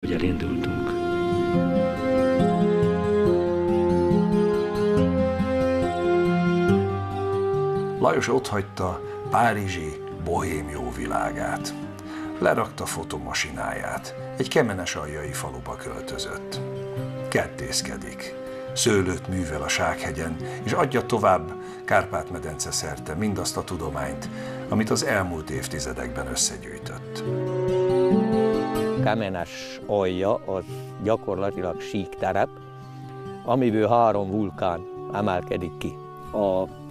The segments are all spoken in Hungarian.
hogy elindultunk. Lajos otthagyta párizsi bohém jóvilágát. Lerakta fotomasináját, egy kemenesaljai faluba költözött. Kettészkedik, szőlőt művel a Sághegyen, és adja tovább Kárpát-medence szerte mindazt a tudományt, amit az elmúlt évtizedekben összegyűjtött. Kemenes alja az gyakorlatilag síkterep, amiből 3 vulkán emelkedik ki.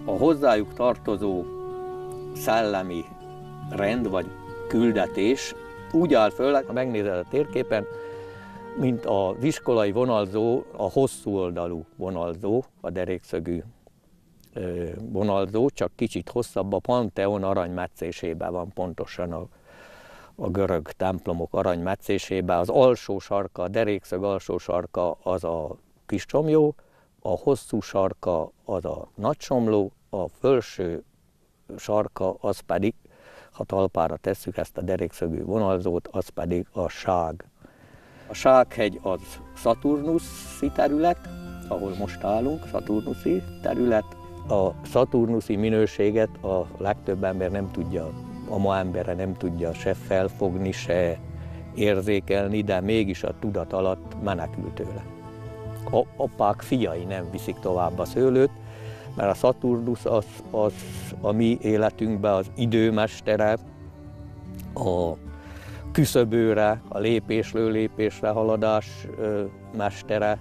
A hozzájuk tartozó szellemi rend vagy küldetés úgy áll föl, ha megnézed a térképen, mint az iskolai vonalzó, a hosszú oldalú vonalzó, a derékszögű vonalzó, csak kicsit hosszabb, a Pantheon aranymetszésében van pontosan a görög templomok aranymetszésében. Az alsó sarka, a derékszög alsó sarka az a Kiscsomlyó, a hosszú sarka az a Nagysomló, a felső sarka az pedig, ha talpára tesszük ezt a derékszögű vonalzót, az pedig a Ság. A Sághegy az szaturnuszi terület, ahol most állunk, szaturnuszi terület. A szaturnuszi minőséget a legtöbb ember nem tudja, a ma embere nem tudja se felfogni, se érzékelni, de mégis a tudat alatt menekül tőle. A apák fiai nem viszik tovább a szőlőt, mert a Szaturnusz az a mi életünkben az időmestere, a küszöbőre, a lépésről lépésre haladás mestere,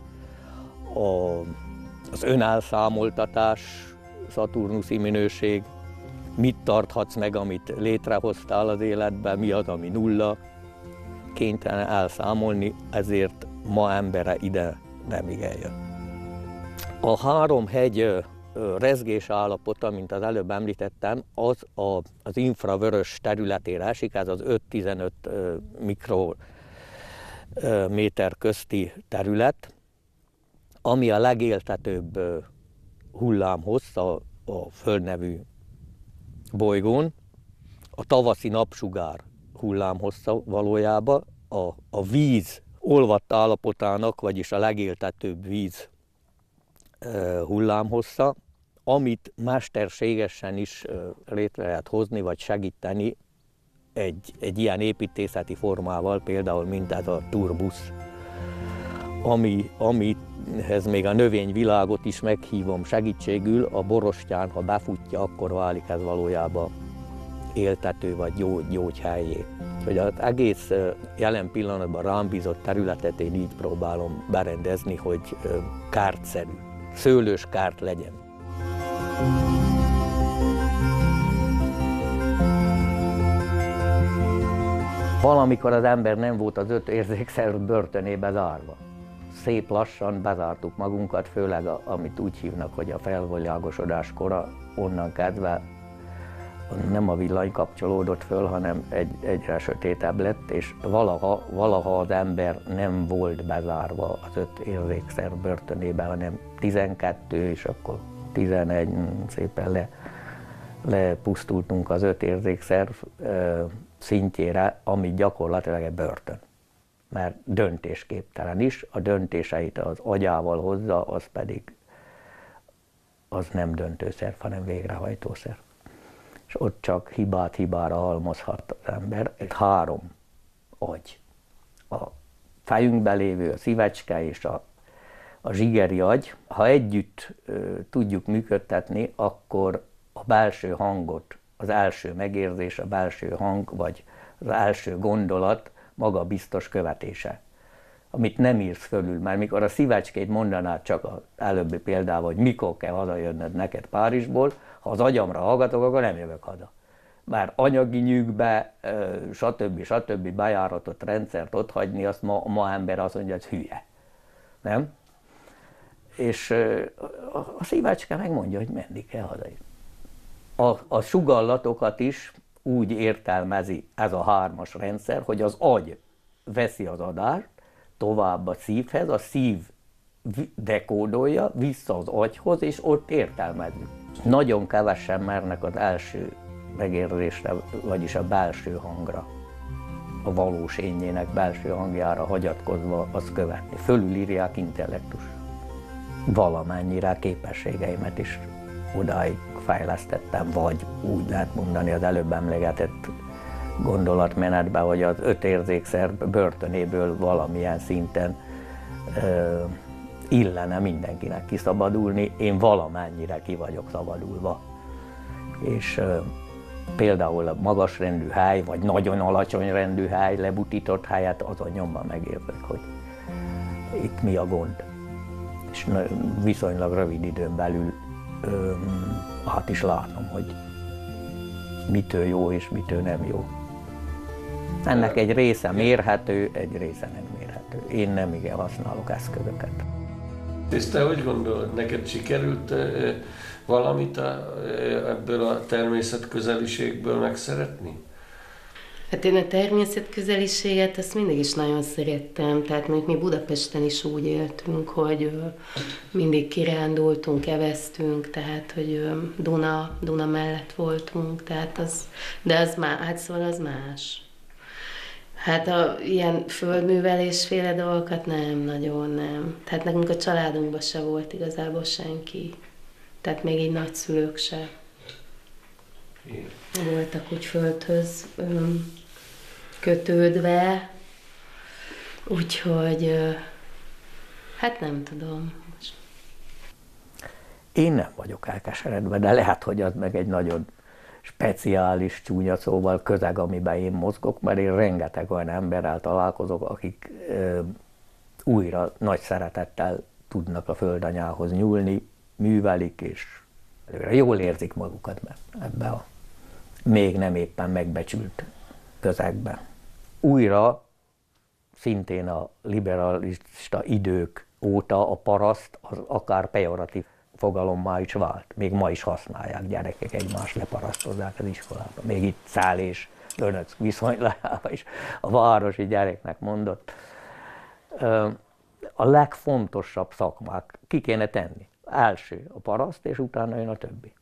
az önelszámoltatás, szaturnuszi minőség, mit tarthatsz meg, amit létrehoztál az életben, mi az, ami nulla, kénytelen elszámolni, ezért ma embere ide nem eljön. A 3 hegy rezgés állapota, mint az előbb említettem, az infravörös területére esik, ez az 5-15 mikrométer közti terület, ami a legéltetőbb hullámhossz a Föld nevű bolygón. A tavaszi napsugár hullámhossza valójában a víz olvadt állapotának, vagyis a legéltetőbb víz hullámhossza, amit mesterségesen is létre lehet hozni, vagy segíteni egy ilyen építészeti formával, például mint ez a turbusz, amihez még a növényvilágot is meghívom segítségül, a borostyán, ha befutja, akkor válik ez valójában éltető vagy gyógyhelyé. Hogy az egész jelen pillanatban rám bízott területet én így próbálom berendezni, hogy kártszerű, szőlős kárt legyen. Valamikor az ember nem volt az 5 érzékszerv börtönébe zárva. Szép lassan bezártuk magunkat, főleg amit úgy hívnak, hogy a felvilágosodás kora, onnan kezdve nem a villany kapcsolódott föl, hanem egyre sötétebb lett, és valaha az ember nem volt bezárva az 5 érzékszerv börtönébe, hanem 12, és akkor 11 szépen lepusztultunk az 5 érzékszerv szintjére, ami gyakorlatilag egy börtön. Mert döntésképtelen is, a döntéseit az agyával hozza, az pedig az nem döntőszerv, hanem végrehajtószerv. És ott csak hibát hibára halmozhat az ember. 3 agy. A fejünkben lévő, a szívecske és a zsigeri agy. Ha együtt tudjuk működtetni, akkor a belső hangot, az első megérzés, a belső hang, vagy az első gondolat maga biztos követése, amit nem írsz fölül, mert mikor a szívecskét mondanád csak az előbbi példával, hogy mikor kell hazajönnöd neked Párizsból, ha az agyamra hallgatok, akkor nem jövök haza. Már anyagi nyűgbe, stb. Bejáratott rendszert otthagyni, azt ma ember azt mondja, hogy hülye. Nem? És a szívecske megmondja, hogy menni kell haza. A sugallatokat is úgy értelmezi ez a 3-as rendszer, hogy az agy veszi az adást tovább a szívhez, a szív dekódolja vissza az agyhoz, és ott értelmezni. Nagyon kevesen mernek az első megérzésre, vagyis a belső hangra. a valós énjének belső hangjára hagyatkozva azt követni. Fölülírják intellektus. Valamennyire képességeimet is odáig fejlesztettem, vagy úgy lehet mondani az előbb emlegetett gondolatmenetben, hogy az 5 érzékszer börtönéből valamilyen szinten illene mindenkinek kiszabadulni, én valamennyire ki vagyok szabadulva. És például a magas rendű hely, vagy nagyon alacsony rendű hely, lebutított helyet azon nyomban megérzek, hogy itt mi a gond. És viszonylag rövid időn belül át is látom, hogy mitől jó és mitől nem jó. Ennek egy része mérhető, egy része nem mérhető. Én nem igen használok eszközöket. És te hogy gondolod, neked sikerült valamit ebből a természetközeliségből megszeretni? Hát én a természetközeliséget azt mindig is nagyon szerettem, tehát mi Budapesten is úgy éltünk, hogy mindig kirándultunk, eveztünk, tehát hogy Duna mellett voltunk, tehát de az más, hát szóval az más. Hát ilyen földművelésféle dolgokat nem, nagyon nem. Tehát nekünk a családunkban se volt igazából senki. Tehát még így nagyszülők se voltak úgy földhöz kötődve. Úgyhogy hát nem tudom. Én nem vagyok elkeseredve, de lehet, hogy az meg egy nagyon speciális, csúnya szóval közeg, amiben én mozgok, mert én rengeteg olyan emberrel találkozok, akik újra nagy szeretettel tudnak a földanyához nyúlni, művelik, és jól érzik magukat ebbe a még nem éppen megbecsült közegben. Újra, szintén a liberalista idők óta a paraszt az akár pejoratív fogalommá is vált. Még ma is használják, gyerekek egymást leparasztozzák az iskolában. Még itt Szál és Dönöck viszonylatában is a városi gyereknek mondott. A legfontosabb szakmák ki kéne tenni. Első a paraszt, és utána jön a többi.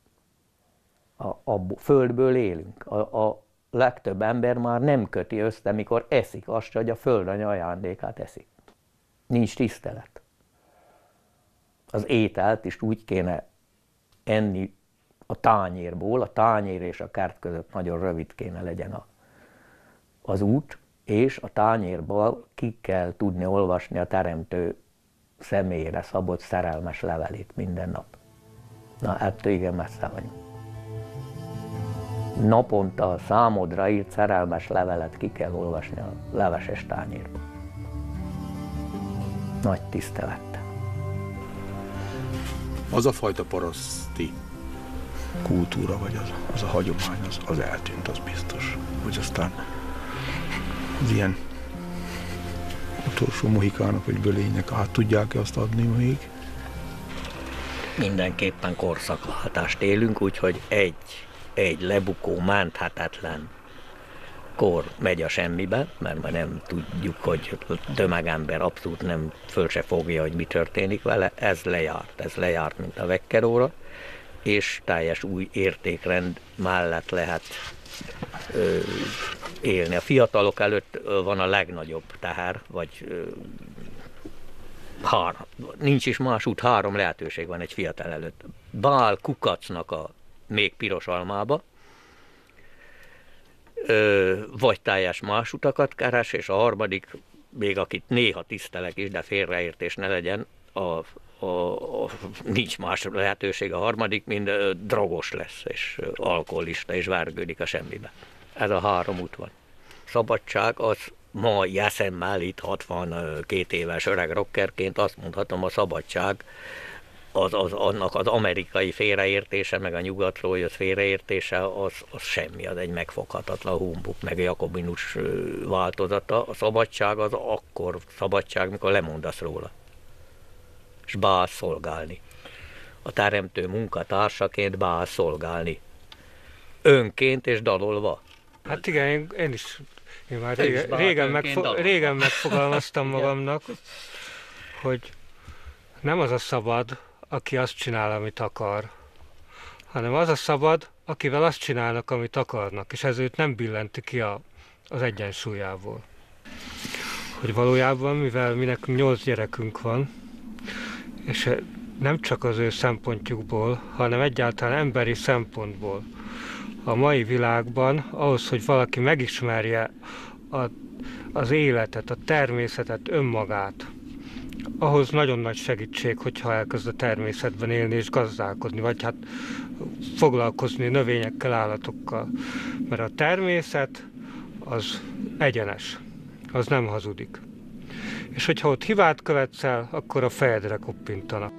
A földből élünk. A legtöbb ember már nem köti össze, mikor eszik azt, hogy a földanya ajándékát eszik. Nincs tisztelet. Az ételt is úgy kéne enni a tányérból, a tányér és a kert között nagyon rövid kéne legyen az út, és a tányérból ki kell tudni olvasni a teremtő személyre szabott szerelmes levelét minden nap. Na, ettől igen messze vagyunk. Naponta a számodra írt szerelmes levelet ki kell olvasni a leveses tányérból. Nagy tisztelettel. Az a fajta paraszti kultúra, vagy az a hagyomány, az eltűnt, az biztos. Hogy aztán az ilyen utolsó mohikánok, vagy bölények át tudják-e azt adni még? Mindenképpen korszakváltást élünk, úgyhogy egy lebukó, menthetetlen kor megy a semmibe, mert már nem tudjuk, hogy tömegember abszolút nem föl se fogja, hogy mi történik vele. Ez lejárt, mint a vekkeróra, és teljes új értékrend mellett lehet élni. A fiatalok előtt van a legnagyobb teher, vagy nincs is más út, 3 lehetőség van egy fiatal előtt. Bál kukacnak a még piros almába, vagy teljes más utakat keres, és a harmadik, még akit néha tisztelek is, de félreértés ne legyen, nincs más lehetőség a harmadik, mint drogos lesz, és alkoholista, és vergődik a semmibe. Ez a 3 út van. Szabadság az ma jeszemmel, itt 62 éves öreg rockerként azt mondhatom, a szabadság annak az amerikai félreértése, meg a nyugatról jött félreértése, az semmi, az egy megfoghatatlan humbug, meg a jakobinus változata. A szabadság az akkor szabadság, mikor lemondasz róla, és beállsz szolgálni. A teremtő munkatársaként beállsz szolgálni. Önként és dalolva. Hát igen, én már régen megfogalmaztam magamnak, hogy nem az a szabad, aki azt csinál, amit akar, hanem az a szabad, akivel azt csinálnak, amit akarnak, és ez őt nem billenti ki a az egyensúlyából. Hogy valójában, mivel mi nekünk 8 gyerekünk van, és nem csak az ő szempontjukból, hanem egyáltalán emberi szempontból. A mai világban ahhoz, hogy valaki megismerje az életet, a természetet, önmagát, ahhoz nagyon nagy segítség, hogyha elkezd a természetben élni és gazdálkodni, vagy hát foglalkozni növényekkel, állatokkal. Mert a természet az egyenes, az nem hazudik. És hogyha ott hibát követsz el, akkor a fejedre koppintanak.